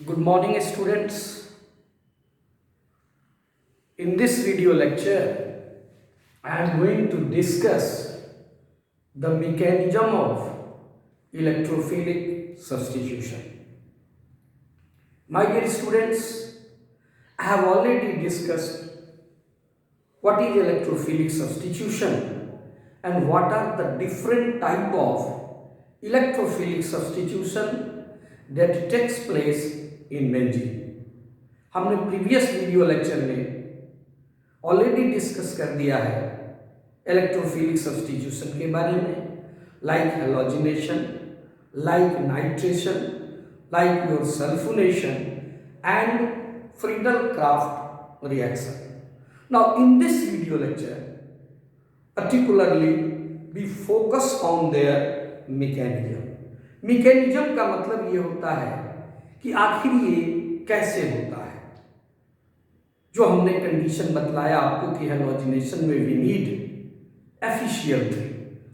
Good morning, students. In this video lecture, I am going to discuss the mechanism of electrophilic substitution. My dear students, I have already discussed what is electrophilic substitution and what are the different type of electrophilic substitution that takes place in benzene. हमने previous video lecture में already discuss कर दिया है electrophilic substitution के बारे में, like halogenation, like nitration, like your sulphonation and Friedel craft reaction. Now in this video lecture particularly we focus on their mechanism. mechanism का मतलब ये होता है कि आखिर ये कैसे होता है. जो हमने कंडीशन बतलाया आपको कि हेलोजिनेशन में we need FeCl3.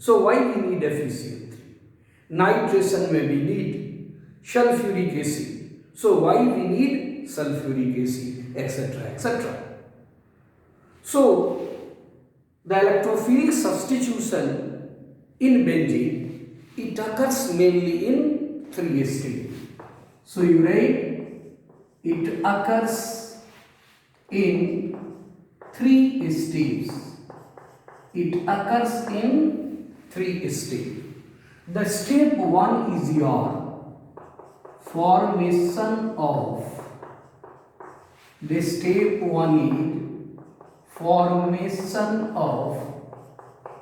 So why we need FeCl3? Nitration में we need sulphuric acid. So why we need sulphuric acid, etcetera etcetera. So the electrophilic substitution in benzene, it occurs mainly in three stages. So you write it occurs in three stages. It occurs in three stages. The step one is your formation of. The step one is formation of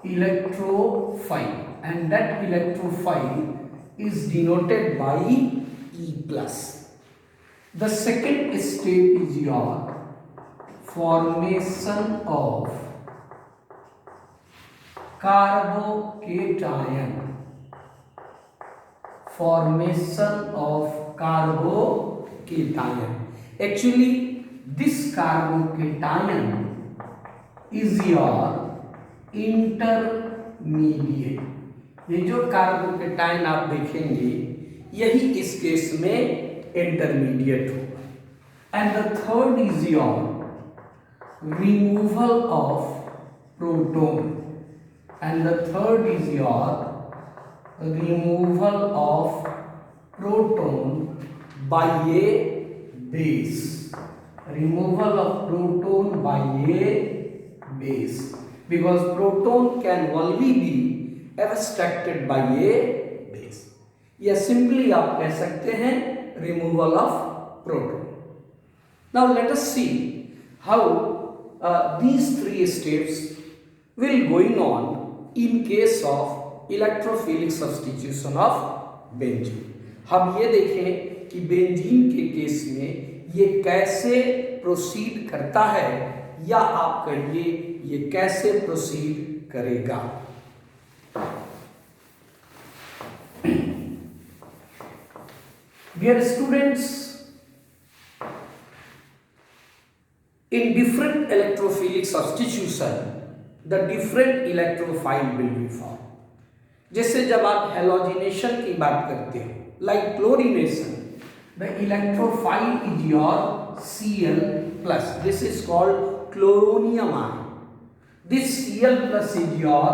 electrophile, and that electrophile is denoted by E plus. The second step is your formation of carbocation. Formation of carbocation. Actually, this carbocation is your intermediate. ये जो carbocation आप देखेंगे यही इस case में intermediate होगा. And the third is your removal of proton. And the third is your removal of proton by a base. Removal of proton by a base, because proton can only be abstracted by a base. या simply आप कह सकते हैं removal of proton. Now let us see how these three steps will going on in case of electrophilic substitution of benzene. हम ये देखें कि benzene के केस में ये कैसे प्रोसीड करता है, या आप कहिए ये कैसे प्रोसीड करेगा. Dear students, in different electrophilic substitution, the different electrophile will be formed. जैसे जब आप हेलोजिनेशन की बात करते हो, like chlorination, the electrophile is your Cl plus. This is called chloronium ion. This Cl plus is your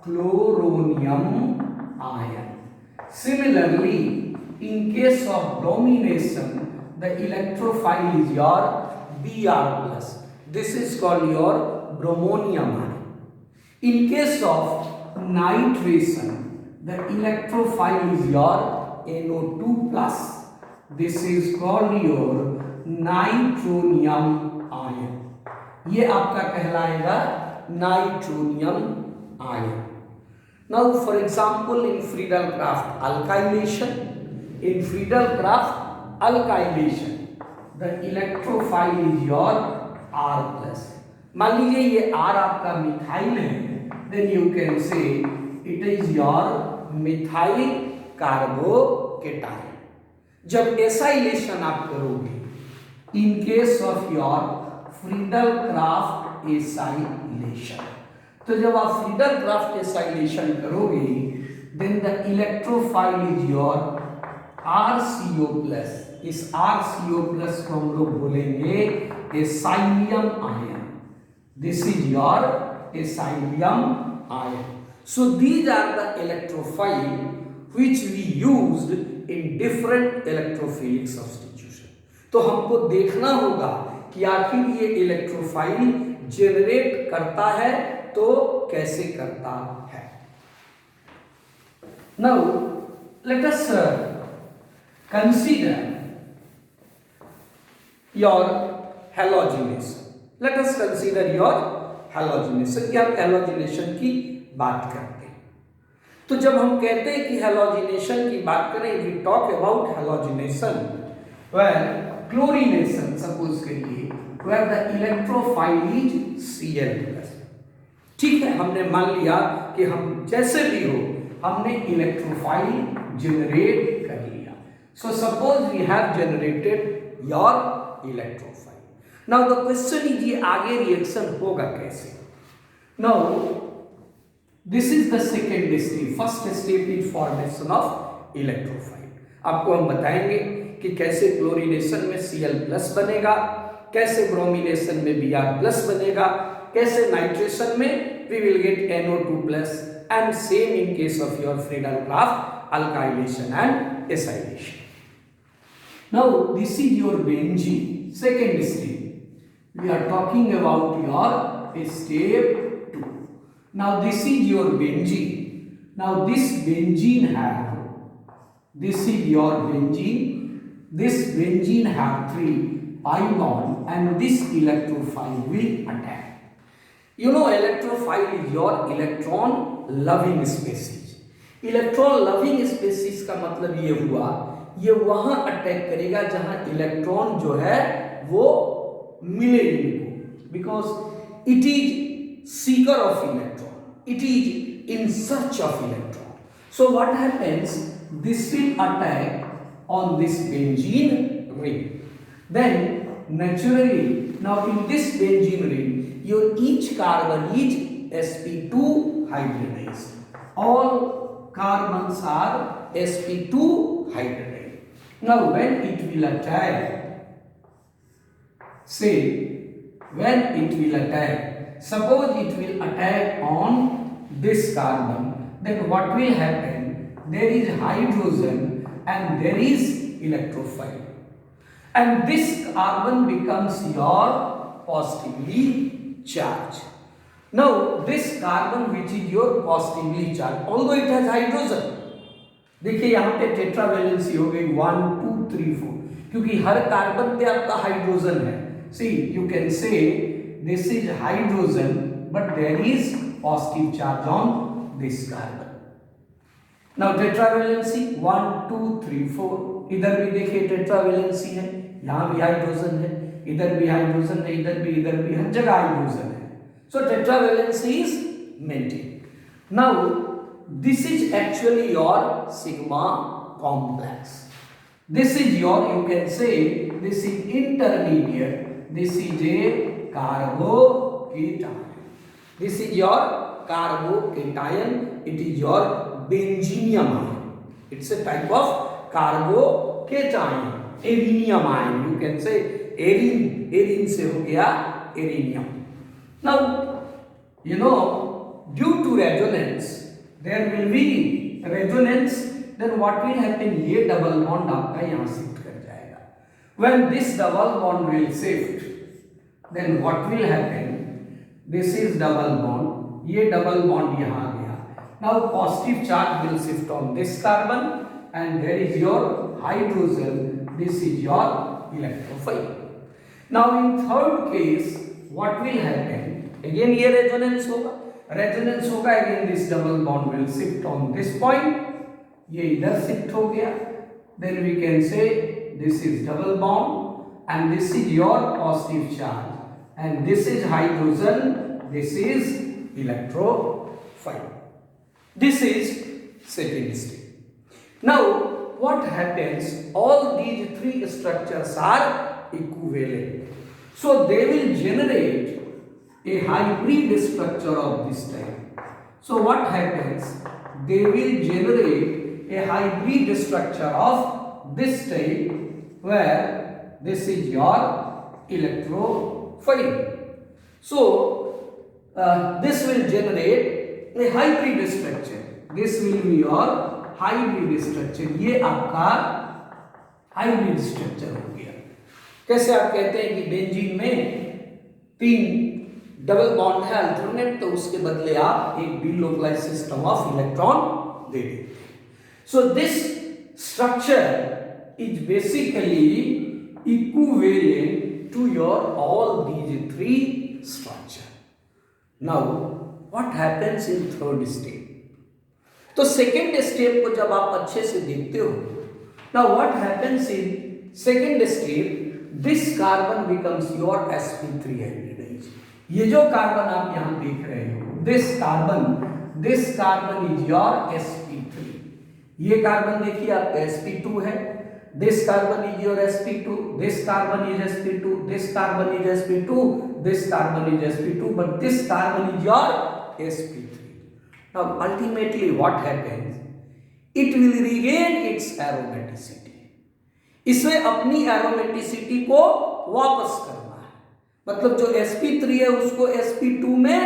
chloronium ion. Similarly, in case of bromination, the electrophile is your Br plus. This is called your bromonium ion. In case of nitration, the electrophile is your NO2 plus. This is called your nitronium ion. ये आपका कहलाएगा nitronium आयन. Now for example in Friedel Crafts alkylation, the electrophile is your R plus. मान लीजिए ये R आपका methyl है, then you can say it is your methyl carbocation. जब एसाइलेशन आप करोगे in case of your Friedel Crafts acylation, तो जब आप फ्रीडल क्राफ्ट एसाइलेशन करोगे then the electrophile is your RCO plus, इस RCO प्लस को हम लोग बोलेंगे acylium ion. This is your acylium ion. So these are the electrophile which we used in different electrophilic substitution. तो हमको देखना होगा कि आखिर ये इलेक्ट्रोफाइल जनरेट करता है तो कैसे करता है. Now let us consider your halogenation. Let us consider your halogenation. कि हम halogenation की बात करते हैं. तो जब हम कहते हैं कि halogenation की बात करें, we talk about halogenation where chlorination suppose करिए where the electrophile is Cl plus. ठीक है, हमने मान लिया कि हम जैसे भी हो हमने इलेक्ट्रोफाइल जनरेट कर लिया. So suppose we have generated your electrophile. Now the question is ये आगे रिएक्शन होगा कैसे. Now this is the second step. First step is formation of electrophile. आपको हम बताएंगे कि कैसे क्लोरीनेशन में Cl प्लस बनेगा, कैसे ब्रोमिनेशन में Br प्लस बनेगा, कैसे नाइट्रेशन में we will get NO2 plus, and same in case of your Friedel-Crafts alkylation and acylation. Now this is your benzene, second step. We are talking about your step 2. Now this is your benzene. Now this benzene have, this is your benzene. This benzene have 3 pi bond and this electrophile will attack. You know, electrophile is your electron loving species. Electron loving species का मतलब ये हुआ, ये वहां attack करेगा जहां electron जो है वो मिले इनको, because it is seeker of electron, it is in search of electron. So what happens? This will attack on this benzene ring. Then naturally, now in this benzene ring, your each carbon is sp2 hybridized. All carbons are sp2 hybridized. Now when it will attack, say when it will attack, suppose it will attack on this carbon, then what will happen? There is hydrogen and there is electrophile, and this carbon becomes your positively charge. Now this carbon which is your positively charged, although it has hydrogen, देखिए यहाँ पे tetra valency हो गई 1 2 3 4, क्योंकि हर carbon पे आपका hydrogen है. See, you can say this is hydrogen but there is positive charge on this carbon. Now tetra valency 1 2 3 4, इधर भी देखिए टेट्रा वैलेंसी है, यहाँ भी हाइड्रोजन है, इधर भी हाइड्रोजन है, इधर भी, हर जगह हाइड्रोजन है. So tetravalency is maintained. Now this is actually your sigma complex. This is your, you can say this is intermediate, this is a carbocation. This is your carbocation, it is your benzenium ion. It's a type of carbocation. Erinium ion, you can say arene से हो गया arenium. Now you know, due to resonance there will be resonance, then what will happen? ये double bond आपका यहाँ shift कर जाएगा. When this double bond will shift, then what will happen? This is double bond, ये double bond यहाँ आ गया. Now positive charge will shift on this carbon and there is your hydrogen, this is your electrophile. Now in third case what will happen? Again ये resonance होगा, again this double bond will shift on this point, ये इधर shift हो गया. Then we can say this is double bond and this is your positive charge and this is hydrogen, this is electrophile. This is second step. Now what happens? All these three structures are equivalent, so they will generate a hybrid structure of this type. So what happens? They will generate a hybrid structure of this type where this is your electrophilic. So this will generate a hybrid structure. This will be your hybrid structure. ये आपका hybrid structure हो गया. कैसे आप कहते हैं कि benzene में 3 डबल बॉन्ड है अल्टरनेट, तो उसके बदले आप एक डिलोकलाइज्ड सिस्टम ऑफ इलेक्ट्रॉन दे देते हैं. So this structure is basically equivalent to your all these 3 structure. Now what happens in third step? तो सेकेंड स्टेप को जब आप अच्छे से देखते हो, now what happens in second step, this carbon becomes your sp3 hybridize. ये जो कार्बन आप यहां देख रहे हो, this carbon is your sp3. ये कार्बन देखिए आपका sp2 है. This carbon is your sp2, this carbon is sp2, this carbon is sp2, this carbon is sp2, but this carbon is your sp3. Now ultimately what happens? It will regain its aromaticity. इसमें अपनी aromaticity को वापस करना है. मतलब जो sp3 है उसको sp2 में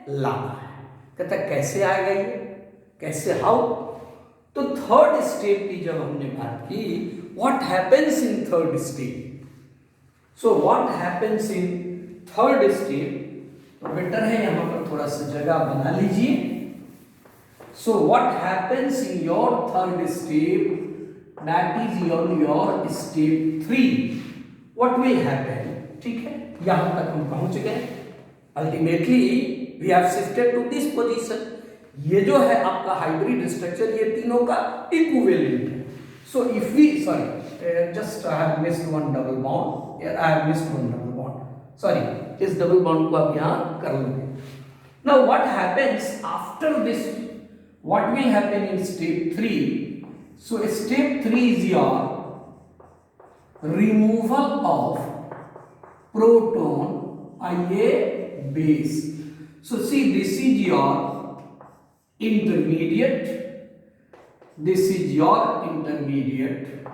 लाना है. कहता कैसे आएगा ये, कैसे, हाउ? तो थर्ड स्टेप की जब हमने बात की, what happens in third step? So what happens in third step? तो बेटर है यहां पर थोड़ा सा जगह बना लीजिए. So what happens in your third step, that is your step 3, what will happen? ठीक है, यहाँ तक हम पहुँच गए. Ultimately we have shifted to this position. ये जो है आपका हाइब्रिड स्ट्रक्चर, ये तीनों का इक्विवेलेंट है. So if we, sorry, just I have missed one double bond. I have missed one double bond. Sorry, इस डबल बॉन्ड को आप यहाँ कर लेंगे. Now what happens after this? What will happen in step 3? So step 3 is your removal of proton Ia base. So see, this is your intermediate, this is your intermediate,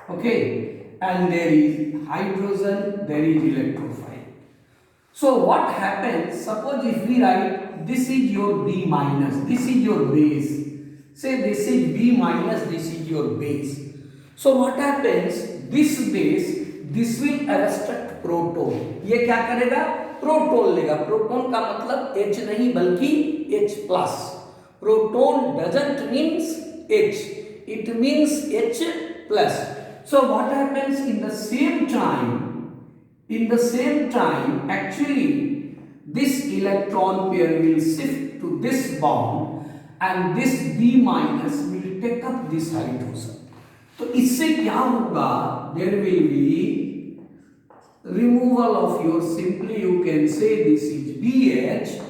okay, and there is hydrogen, there is electrophile. So what happens, suppose if we write this is your B minus, this is your base, say this is B minus, this is your base. So what happens, this base, this will abstract proton. ये क्या करेगा, proton लेगा. Proton का मतलब H नहीं बल्कि H plus. Proton doesn't means H, it means H plus. So what happens in the same time actually this electron pair will shift to this bond and this B minus will take up this hydrogen. तो इससे क्या होगा, there will be removal of your, simply you can say this is BH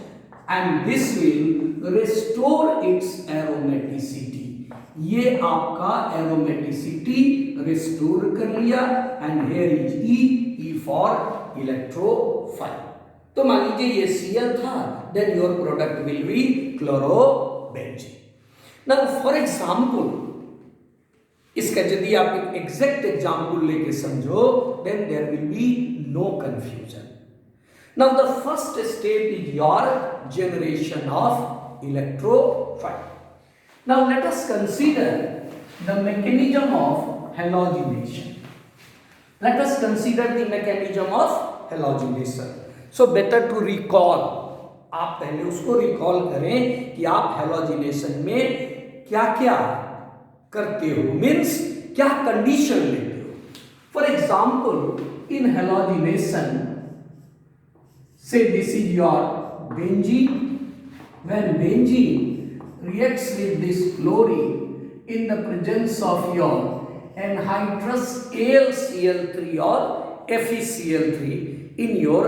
and this will restore its aromaticity. ये आपका aromaticity restore कर लिया and here is E for electrophile. तो मान लीजिए ये Cl था, then your product will be chlorobenzene. Now for example, इसका यदि आप एक एग्जैक्ट एग्जाम्पल लेके समझो, then there will be no confusion. Now the first step is your generation of electrophile. Now let us consider the mechanism of halogenation. Let us consider the mechanism of halogenation. So better to recall. आप पहले उसको recall करें कि आप halogenation में क्या क्या करते हो, मीन्स क्या कंडीशन लेते हो. For example in halogenation, say this is your benzene. When benzene reacts with this chlorine in the presence of your anhydrous AlCl3 or FeCl3 in your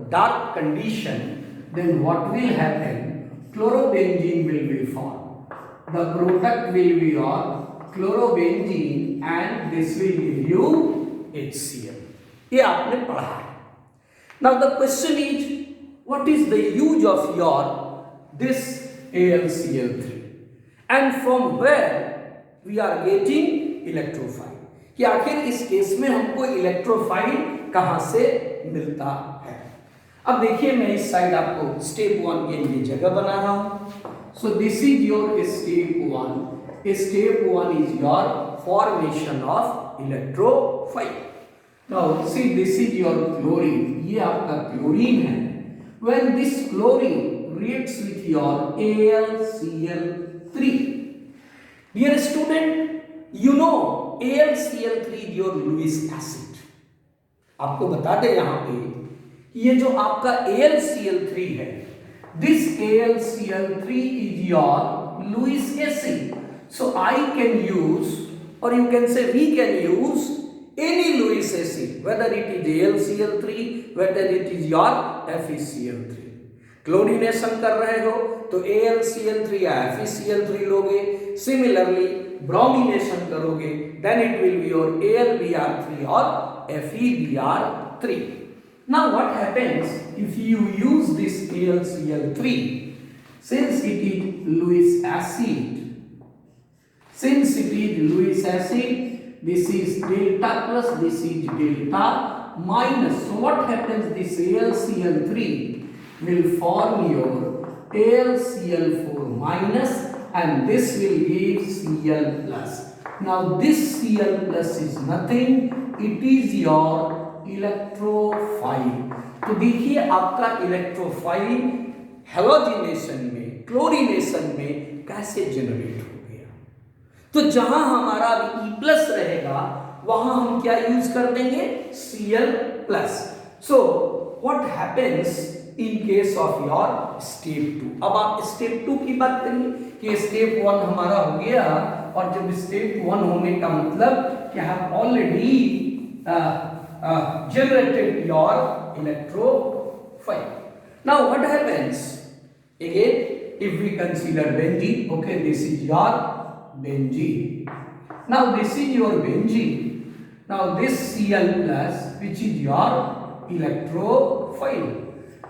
dark condition, then what will happen? Chlorobenzene will be formed. The product will be your chlorobenzene and this will give you HCl. ये आपने पढ़ा है. Now the question is, what is the use of your this AlCl3 and from where we are getting electrophile कि आखिर इस case में हमको electrophile कहां से मिलता है। अब देखिए मैं इस साइड आपको स्टेप 1 के लिए जगह बना रहा हूं। So this is your step 1। Step 1 is your formation of electrophile. Now see this is your chlorine, ये आपका क्लोरीन है। When this chlorine reacts with your AlCl3, dear student, you know AlCl3 is your Lewis acid। आपको बता दें यहां पे ये जो आपका AlCl3 है, this AlCl3 is your Lewis acid, so I can use or you can say we can use any Lewis acid, whether it is AlCl3, whether it is your FeCl3। Chlorination कर रहे हो तो AlCl3 या FeCl3 लोगे। Similarly bromination करोगे then it will be your AlBr3 और FeBr3। Now what happens if you use this AlCl3, since it is Lewis acid, this is delta plus this is delta minus, so what happens, this AlCl3 will form your AlCl4 minus and this will give Cl plus. Now this Cl plus is nothing, it is your electrophile. तो देखिए आपका electrophile halogenation में, chlorination में कैसे generate हो गया। तो जहां हमारा E प्लस रहेगा वहां हम क्या यूज कर देंगे, Cl plus. So what happens in case of your step 2। अब आप स्टेप 2 की बात करिए कि स्टेप 1 हमारा हो गया, और जब स्टेप 1 होने का मतलब कि हम already generated your electrophile. Now what happens again if we consider benzene? Okay, this is your benzene. Now this is your benzene. Now this Cl plus which is your electrophile.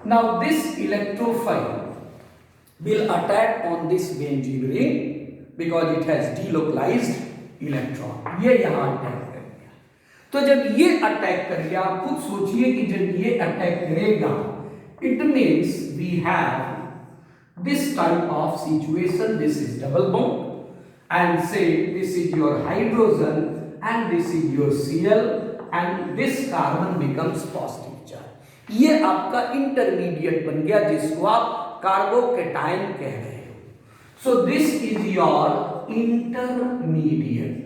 Now this electrophile will attack on this benzene ring because it has delocalized electron. ये यहाँ attack कर गया। तो जब ये attack कर गया, आप खुद सोचिए कि जब ये अटैक करेगा, it means we have this type of situation. This is double bond, and say this is your hydrogen and this is your Cl, and this carbon becomes positive charge. ये आपका इंटरमीडिएट बन गया जिसको आप carbocation कह रहे हो। So this is your intermediate.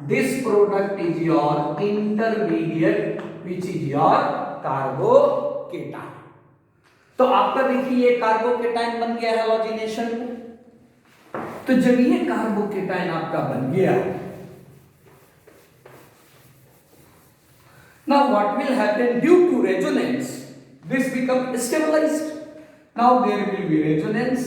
This product is your intermediate which is your carbocation. तो आपका देखिए ये कार्बोकेटाइन बन गया हैलोजिनेशन में। तो जब ये कार्बोकेटाइन आपका बन गया, now what will happen due to resonance? This become stabilized. Now there will be resonance,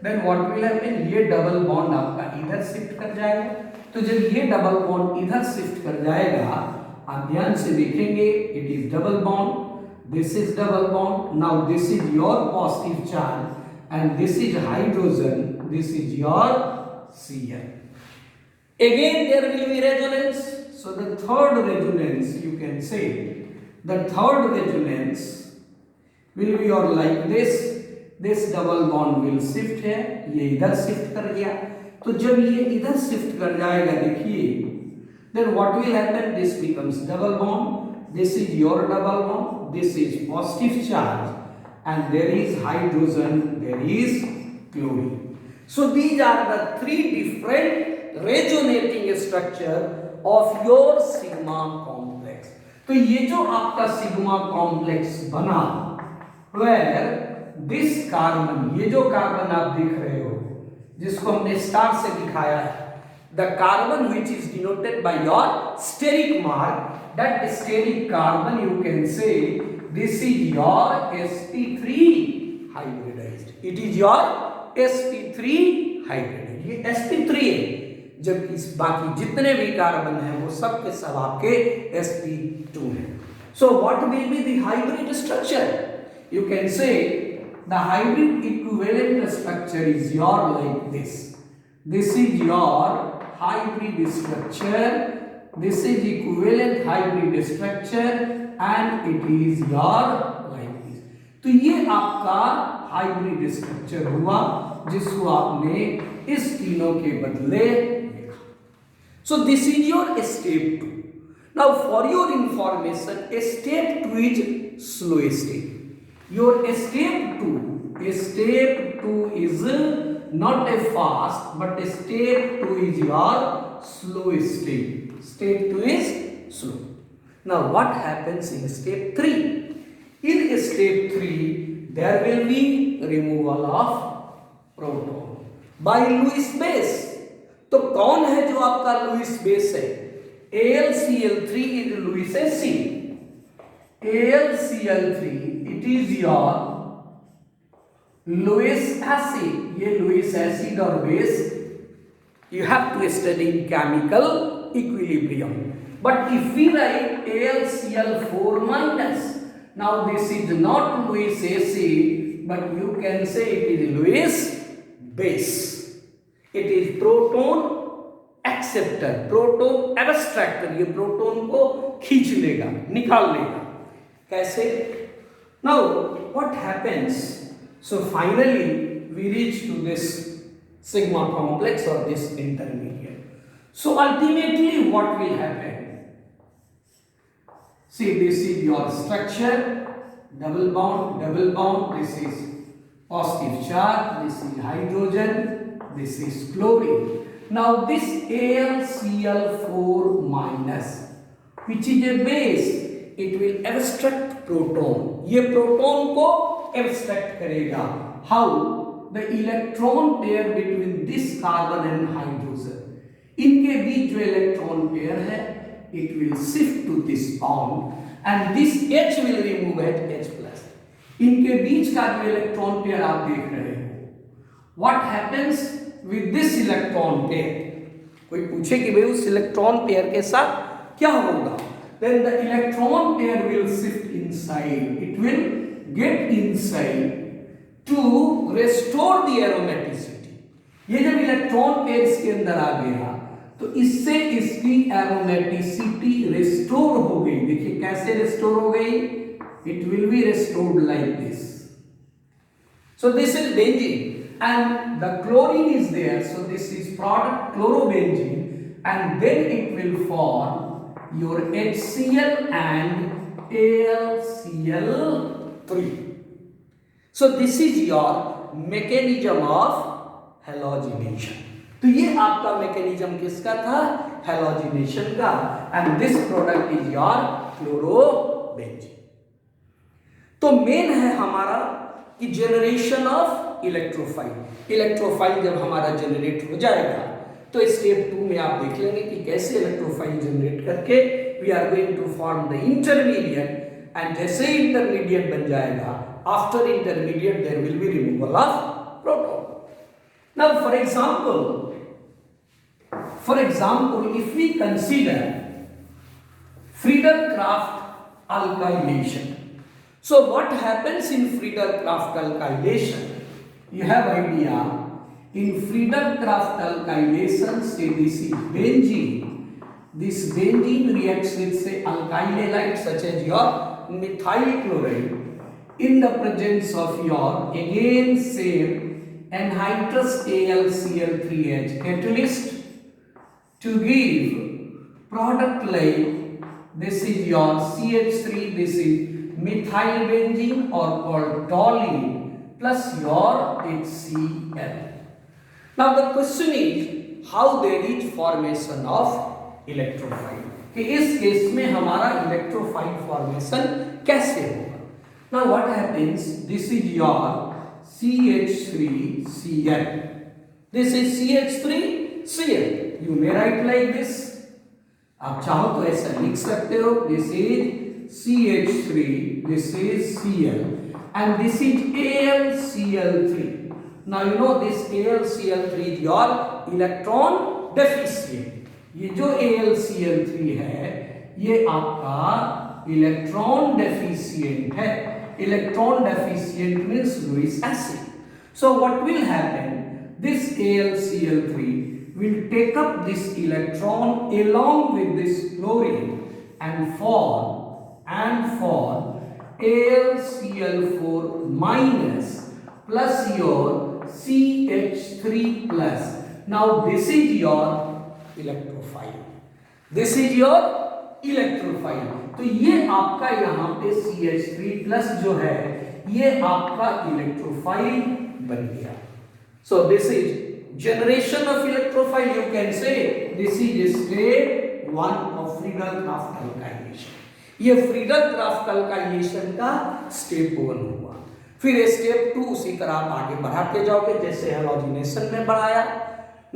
then what will happen? ये डबल बॉन्ड आपका इधर शिफ्ट कर जाएगा। तो जब ये डबल बॉन्ड इधर शिफ्ट कर जाएगा, आप ध्यान से देखेंगे, it is double bond, this is double bond. Now this is your positive charge and this is hydrogen, this is your Cl. Again there will be resonance. So the third resonance, you can say the third resonance will be your like this double bond will shift है, ये इधर shift कर गया। तो जब ये इधर shift कर जाएगा, देखिए, then what will happen? This becomes double bond. This is your double bond. This is positive charge, and there is hydrogen, there is chlorine. So these are the three different resonating structure of your sigma complex. तो ये जो आपका sigma complex बना, where this carbon, ये जो carbon आप देख रहे हो जिसको हमने स्टार से दिखाया है, the carbon which is denoted by your steric mark, that steric carbon you can say this is your sp3 hybridized. It is your sp3 hybridized. ये sp3 है, जबकि इस बाकी जितने भी कार्बन हैं वो सब के सब आपके sp2 हैं। So what will be the hybrid structure? You can say the hybrid equivalent structure is your like this. This is your hybrid structure. This is equivalent hybrid structure and it is your like this. तो ये आपका hybrid structure हुआ जिसको आपने इस तीनों के बदले लिखा. So this is your step 2. Now for your information, step 2 is slow step. Your step 2 is not a fast, but step 2 is your slow step. Step 2 is slow. Now what happens in step 3? In step 3, there will be removal of proton by Lewis base. तो कौन है जो आपका Lewis base है? AlCl3 is Lewis acid. AlCl3 it is your Lewis acid. ये Lewis acid और base you have to study in chemical equilibrium. But if we write AlCl4 minus, now this is not Lewis acid, but you can say it is Lewis base. It is proton acceptor, proton abstractor. ये proton को खींच लेगा, निकाल लेगा. कैसे? Now what happens? So finally we reach to this sigma complex or this intermediate. So ultimately what will happen? See, this is your structure, double bond, this is positive charge, this is hydrogen, this is chlorine. Now this AlCl4 minus, which is a base, it will abstract proton. ये proton को abstract करेगा. How? The electron pair between this carbon and hydrogen. इनके बीच जो electron pair है, it will shift to this bond and this H will remove at H plus. इनके बीच का जो electron pair आप देख रहे हो, what happens with this electron pair? कोई पूछे कि भाई उस electron pair के साथ क्या होगा? Then the electron pair will shift inside. It will get inside to restore the aromaticity. ये जब electron pair इसके अंदर आ गया तो इससे इसकी एरोमेटिसिटी रिस्टोर हो गई. देखिए कैसे रिस्टोर हो गई? It will be restored like this. So this is benzene and the chlorine is there, so this is product chlorobenzene, and then it will form your HCl and AlCl3. So this is your mechanism of halogenation. तो ये आपका mechanism किसका था? Halogenation का. And this product is your chlorobenzene. तो main है हमारा कि जनरेशन ऑफ इलेक्ट्रोफाइल. इलेक्ट्रोफाइल जब हमारा जनरेट हो जाएगा तो स्टेप 2 में आप देख लेंगे कि कैसे इलेक्ट्रोफाइल जनरेट करके we are going to form the intermediate. And जैसे इंटरमीडिएट बन जाएगा, after intermediate there will be removal of proton. Now for example, if we consider Friedel-Crafts alkylation. So what happens in Friedel-Crafts alkylation? You have idea. In Friedel-Crafts alkylation, say this is benzene. This benzene reacts with say alkyl halide such as your methyl chloride in the presence of your again same anhydrous AlCl3H catalyst to give product like this is your CH3, this is methyl benzene or called toluene plus your HCl. Now the question is how there is formation of electrophile. कि इस case में हमारा electrophile formation कैसे होगा? Now what happens? This is your CH3Cl. This is CH3Cl. You may write like this. आप चाहो तो ऐसा लिख सकते हो. This is CH3, this is Cl, and this is AlCl3. Now you know this AlCl3 is your electron deficient. ये जो AlCl3 है ये आपका इलेक्ट्रॉन डेफिशिएंट है. Electron deficient means Lewis acid. So what will happen? This AlCl3 will take up this electron along with this chlorine and form AlCl4 minus plus your CH3 plus. Now this is your electrophile. This is your electrophile. तो ये आपका यहाँ पे CH3 plus जो है ये आपका electrophile बन गया. So this is generation of electrophile. You can say this is step 1 of Friedel-Crafts alkylation. ये Friedel-Crafts alkylation का स्टेप 1 हुआ. फिर स्टेप 2 उसी तरह आप आगे बढ़ाते जाओगे जैसे हैलोजिनेशन में बढ़ाया.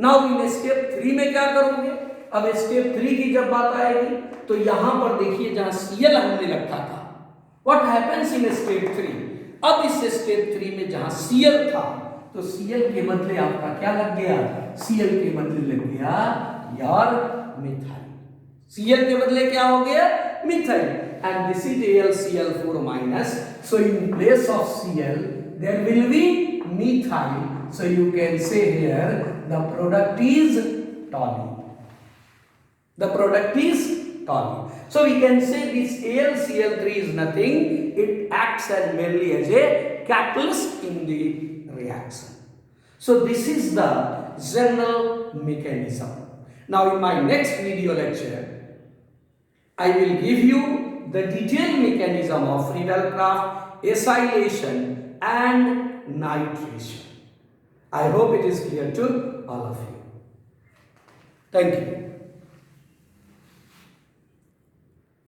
नाउ इन स्टेप 3 में क्या करोगे? अब स्टेप 3 की जब बात आएगी तो यहां पर देखिए जहां Cl हमने रखा था, व्हाट हैपेंस इन स्टेप 3? अब इस स्टेप 3 में जहां Cl था तो Cl के बदले आपका क्या लग गया? Cl के बदले लग गया यार मिथाइल. Cl के बदले क्या हो गया? Methyl. And this is AlCl4 minus. So in place of Cl there will be methyl. So you can say here the product is toluene. The product is toluene. So we can say this AlCl3 is nothing. It acts as merely as a catalyst in the reaction. So this is the general mechanism. Now in my next video lecture, I will give you the detailed mechanism of Friedel-Crafts, acylation and nitration. I hope it is clear to all of you. Thank you.